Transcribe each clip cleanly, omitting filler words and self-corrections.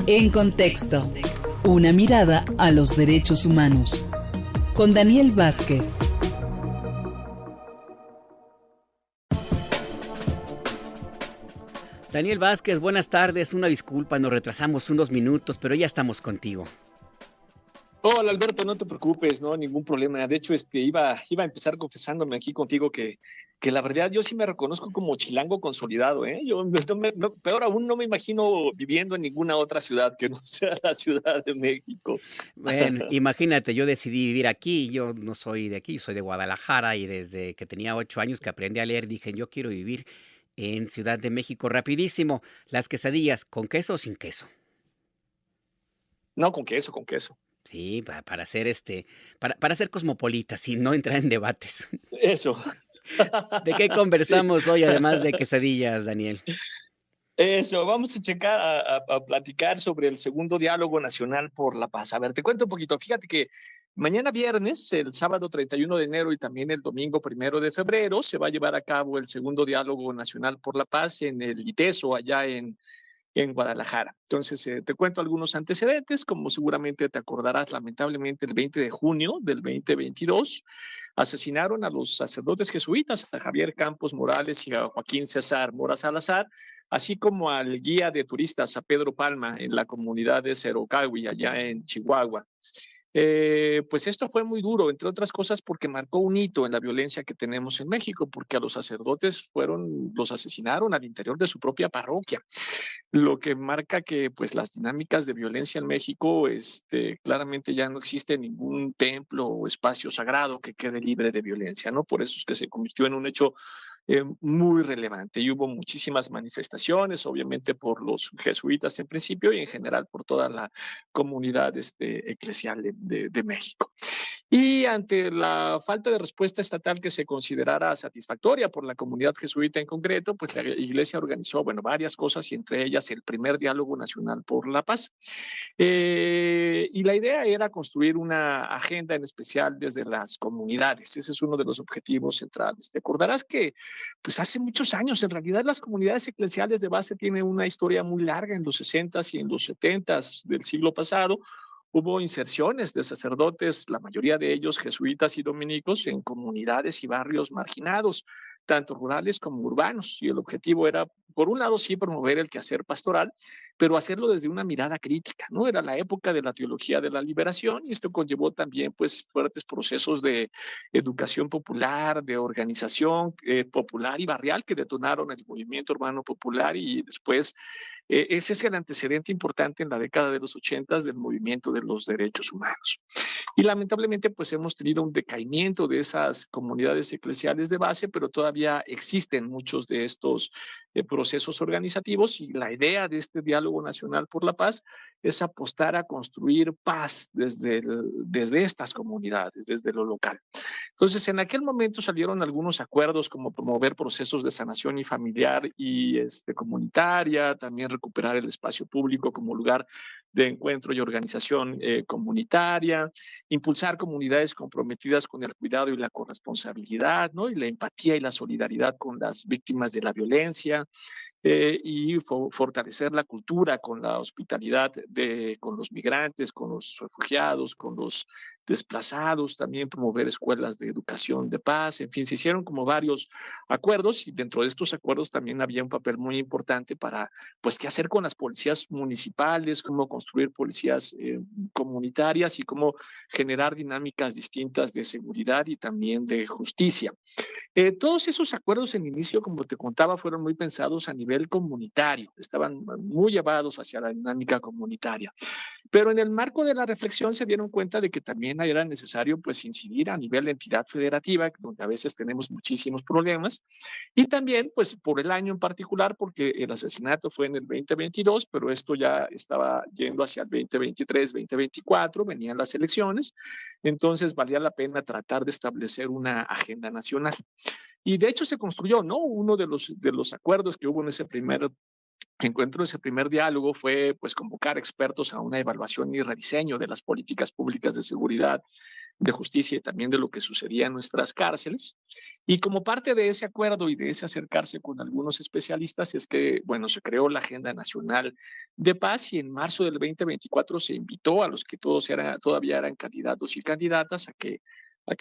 En contexto, una mirada a los derechos humanos. Con Daniel Vázquez. Daniel Vázquez, buenas tardes. Una disculpa, nos retrasamos unos minutos, pero ya estamos contigo. Hola Alberto, no te preocupes, no, ningún problema. De hecho, iba a empezar confesándome aquí contigo que la verdad yo sí me reconozco como chilango consolidado, ¿eh? Yo peor aún no me imagino viviendo en ninguna otra ciudad que no sea la Ciudad de México. Bueno, imagínate, yo decidí vivir aquí, yo no soy de aquí, soy de Guadalajara y desde que tenía 8 años que aprendí a leer dije, yo quiero vivir en Ciudad de México. Rapidísimo, las quesadillas, ¿con queso o sin queso? No, con queso, con queso. Sí, para ser para ser cosmopolita, sin no entrar en debates. Eso. ¿De qué Sí. conversamos hoy, además de quesadillas, Daniel? Eso, vamos a checar, a platicar sobre el segundo diálogo nacional por la paz. A ver, te cuento un poquito. Fíjate que mañana viernes, el sábado 31 de enero y también el domingo 1 de febrero, se va a llevar a cabo el segundo diálogo nacional por la paz en el ITESO, allá en Guadalajara. Entonces, te cuento algunos antecedentes. Como seguramente te acordarás, lamentablemente el 20 de junio del 2022 asesinaron a los sacerdotes jesuitas, a Javier Campos Morales y a Joaquín César Mora Salazar, así como al guía de turistas, a Pedro Palma, en la comunidad de Cerocahui, allá en Chihuahua. Pues esto fue muy duro, entre otras cosas porque marcó un hito en la violencia que tenemos en México, porque a los sacerdotes los asesinaron al interior de su propia parroquia, lo que marca que pues las dinámicas de violencia en México, claramente ya no existe ningún templo o espacio sagrado que quede libre de violencia, ¿no? Por eso es que se convirtió en un hecho muy relevante y hubo muchísimas manifestaciones, obviamente por los jesuitas en principio y en general por toda la comunidad eclesial de México. Y ante la falta de respuesta estatal que se considerara satisfactoria por la comunidad jesuita en concreto, pues la Iglesia organizó, bueno, varias cosas y entre ellas el primer diálogo nacional por la paz. Y la idea era construir una agenda en especial desde las comunidades. Ese es uno de los objetivos centrales. Te acordarás que pues hace muchos años, en realidad las comunidades eclesiales de base tienen una historia muy larga en los 60s y en los 70s del siglo pasado. Hubo inserciones de sacerdotes, la mayoría de ellos jesuitas y dominicos, en comunidades y barrios marginados, tanto rurales como urbanos. Y el objetivo era, por un lado, sí promover el quehacer pastoral, pero hacerlo desde una mirada crítica, ¿no? Era la época de la teología de la liberación y esto conllevó también, pues, fuertes procesos de educación popular, de organización popular y barrial que detonaron el movimiento urbano popular y después ese es el antecedente importante en la década de los 80 del movimiento de los derechos humanos. Y lamentablemente, pues hemos tenido un decaimiento de esas comunidades eclesiales de base, pero todavía existen muchos de estos procesos organizativos y la idea de este diálogo nacional por la paz es apostar a construir paz desde estas comunidades, desde lo local. Entonces, en aquel momento salieron algunos acuerdos como promover procesos de sanación y familiar y comunitaria, también recuperar el espacio público como lugar de encuentro y organización comunitaria, impulsar comunidades comprometidas con el cuidado y la corresponsabilidad, ¿no? Y la empatía y la solidaridad con las víctimas de la violencia, y fortalecer la cultura con la hospitalidad con los migrantes, con los refugiados, con los desplazados, también promover escuelas de educación de paz, en fin, se hicieron como varios acuerdos y dentro de estos acuerdos también había un papel muy importante para, pues, qué hacer con las policías municipales, cómo construir policías comunitarias y cómo generar dinámicas distintas de seguridad y también de justicia. Todos esos acuerdos en inicio, como te contaba, fueron muy pensados a nivel comunitario, estaban muy llevados hacia la dinámica comunitaria. Pero en el marco de la reflexión se dieron cuenta de que también era necesario pues incidir a nivel de entidad federativa, donde a veces tenemos muchísimos problemas, y también pues por el año en particular, porque el asesinato fue en el 2022, pero esto ya estaba yendo hacia el 2023, 2024, venían las elecciones, entonces valía la pena tratar de establecer una agenda nacional. Y de hecho se construyó, ¿no? Uno de los acuerdos que hubo en ese primer encuentro, ese primer diálogo fue pues convocar expertos a una evaluación y rediseño de las políticas públicas de seguridad de justicia y también de lo que sucedía en nuestras cárceles. Y como parte de ese acuerdo y de ese acercarse con algunos especialistas es que, bueno, se creó la Agenda Nacional de Paz y en marzo del 2024 se invitó a los que todavía eran candidatos y candidatas a que,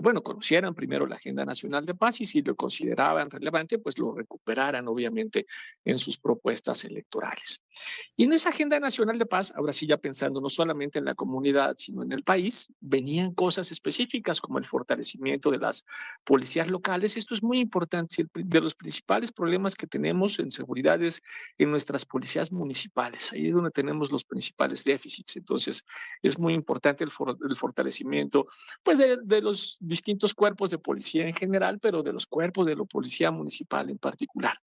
bueno, conocieran primero la Agenda Nacional de Paz y si lo consideraban relevante, pues lo recuperaran, obviamente, en sus propuestas electorales. Y en esa Agenda Nacional de Paz, ahora sí ya pensando no solamente en la comunidad, sino en el país, venían cosas específicas como el fortalecimiento de las policías locales. Esto es muy importante. De los principales problemas que tenemos en seguridad es en nuestras policías municipales. Ahí es donde tenemos los principales déficits. Entonces, es muy importante el fortalecimiento pues de los distintos cuerpos de policía en general, pero de los cuerpos de la policía municipal en particular.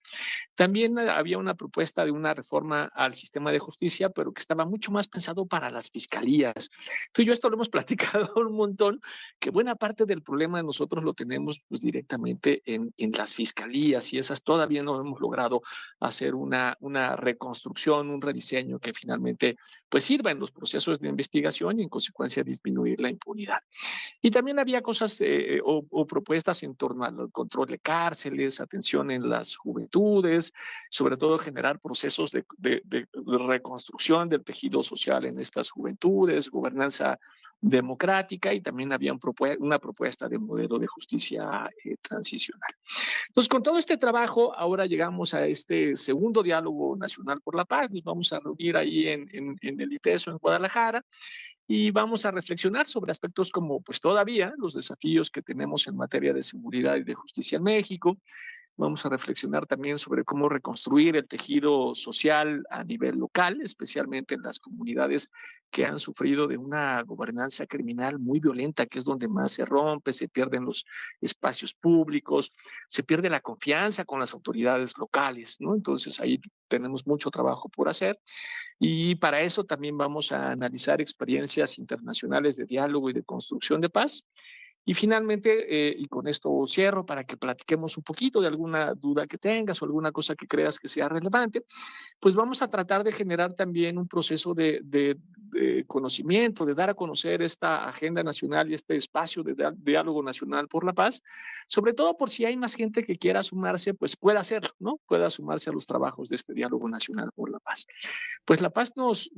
También había una propuesta de una reforma al sistema de justicia, pero que estaba mucho más pensado para las fiscalías. Tú y yo esto lo hemos platicado un montón, que buena parte del problema nosotros lo tenemos pues directamente en las fiscalías y esas todavía no hemos logrado hacer una reconstrucción, un rediseño que finalmente pues sirva en los procesos de investigación y en consecuencia disminuir la impunidad. Y también había cosas o propuestas en torno al control de cárceles, atención en las juventudes, sobre todo generar procesos de reconstrucción del tejido social en estas juventudes, gobernanza democrática y también había una propuesta de modelo de justicia transicional. Entonces, con todo este trabajo, ahora llegamos a este segundo diálogo nacional por la paz. Nos vamos a reunir ahí en el ITESO, en Guadalajara, y vamos a reflexionar sobre aspectos como, pues todavía, los desafíos que tenemos en materia de seguridad y de justicia en México. Vamos a reflexionar también sobre cómo reconstruir el tejido social a nivel local, especialmente en las comunidades que han sufrido de una gobernanza criminal muy violenta, que es donde más se rompe, se pierden los espacios públicos, se pierde la confianza con las autoridades locales, ¿no? Entonces ahí tenemos mucho trabajo por hacer. Y para eso también vamos a analizar experiencias internacionales de diálogo y de construcción de paz. Y finalmente, y con esto cierro para que platiquemos un poquito de alguna duda que tengas o alguna cosa que creas que sea relevante, pues vamos a tratar de generar también un proceso de conocimiento, de dar a conocer esta agenda nacional y este espacio de diálogo nacional por la paz, sobre todo por si hay más gente que quiera sumarse, pues pueda hacerlo, ¿no? Pueda sumarse a los trabajos de este diálogo nacional por la paz. Pues la paz nos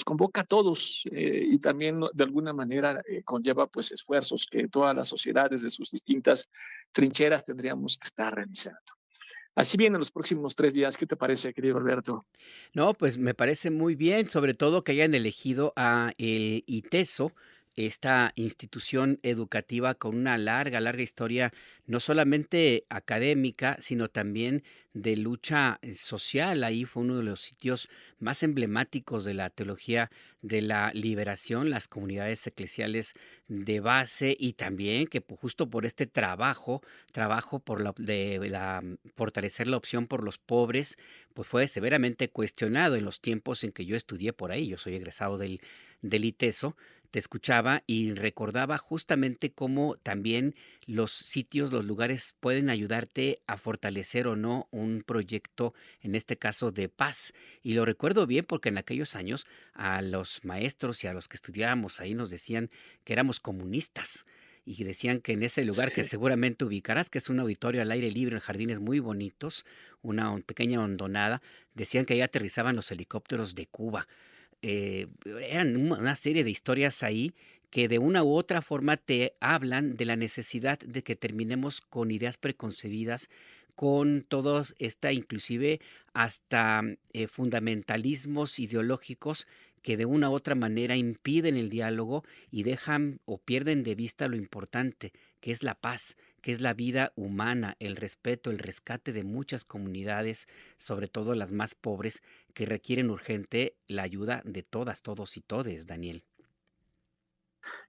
convoca a todos y también de alguna manera conlleva pues esfuerzos que todas las sociedades de sus distintas trincheras tendríamos que estar realizando. Así vienen los próximos 3 días. ¿Qué te parece, querido Alberto? No, pues me parece muy bien, sobre todo que hayan elegido a el ITESO, esta institución educativa con una larga, larga historia, no solamente académica, sino también de lucha social. Ahí fue uno de los sitios más emblemáticos de la teología de la liberación, las comunidades eclesiales de base y también que justo por este trabajo por fortalecer la opción por los pobres, pues fue severamente cuestionado en los tiempos en que yo estudié por ahí. Yo soy egresado del ITESO, te escuchaba y recordaba justamente cómo también los sitios, los lugares pueden ayudarte a fortalecer o no un proyecto, en este caso de paz. Y lo recuerdo bien porque en aquellos años a los maestros y a los que estudiábamos ahí nos decían que éramos comunistas. Y decían que en ese lugar que Sí. seguramente ubicarás, que es un auditorio al aire libre en jardines muy bonitos, una pequeña hondonada, decían que ahí aterrizaban los helicópteros de Cuba. Eran una serie de historias ahí que de una u otra forma te hablan de la necesidad de que terminemos con ideas preconcebidas, con todos esta, inclusive hasta fundamentalismos ideológicos que de una u otra manera impiden el diálogo y dejan o pierden de vista lo importante, que es la paz, que es la vida humana, el respeto, el rescate de muchas comunidades, sobre todo las más pobres, que requieren urgente la ayuda de todas, todos y todes, Daniel.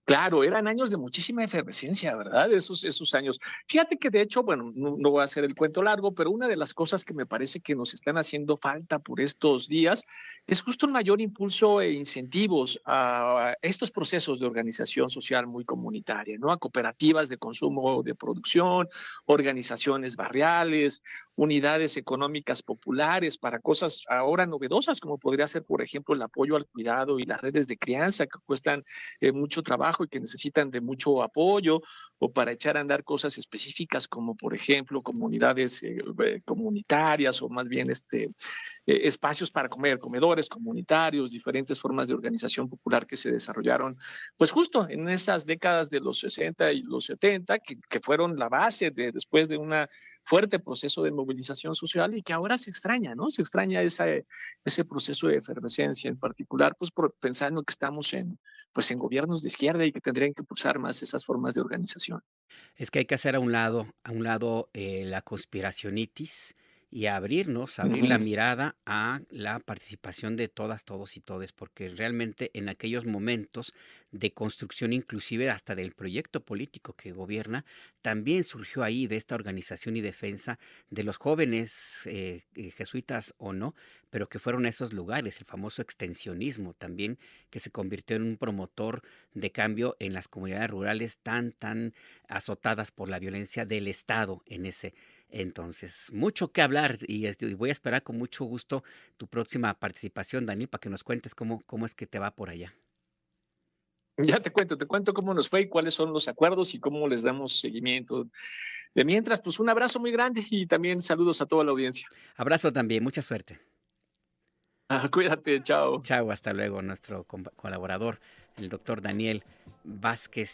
Claro, eran años de muchísima efervescencia, ¿verdad? Esos años. Fíjate que de hecho, bueno, no voy a hacer el cuento largo, pero una de las cosas que me parece que nos están haciendo falta por estos días es justo un mayor impulso e incentivos a estos procesos de organización social muy comunitaria, ¿no? A cooperativas de consumo de producción, organizaciones barriales, unidades económicas populares para cosas ahora novedosas, como podría ser, por ejemplo, el apoyo al cuidado y las redes de crianza que cuestan mucho trabajo trabajo y que necesitan de mucho apoyo o para echar a andar cosas específicas como por ejemplo comunidades comunitarias o más bien espacios para comer, comedores comunitarios, diferentes formas de organización popular que se desarrollaron, pues justo en esas décadas de los 60 y los 70, que fueron la base después de un fuerte proceso de movilización social y que ahora se extraña, ¿no? Se extraña ese proceso de efervescencia en particular, pues pensando que estamos pues en gobiernos de izquierda y que tendrían que impulsar más esas formas de organización. Es que hay que hacer a un lado la conspiracionitis y abrir la Ujú. mirada a la participación de todas, todos y todes, porque realmente en aquellos momentos de construcción, inclusive hasta del proyecto político que gobierna, también surgió ahí de esta organización y defensa de los jóvenes jesuitas o no, pero que fueron a esos lugares, el famoso extensionismo también, que se convirtió en un promotor de cambio en las comunidades rurales tan azotadas por la violencia del Estado en ese entonces. Mucho que hablar y voy a esperar con mucho gusto tu próxima participación, Daniel, para que nos cuentes cómo es que te va por allá. Ya te cuento cómo nos fue y cuáles son los acuerdos y cómo les damos seguimiento. De mientras, pues un abrazo muy grande y también saludos a toda la audiencia. Abrazo también, mucha suerte. Cuídate, chao. Chao, hasta luego, nuestro colaborador, el doctor Daniel Vázquez.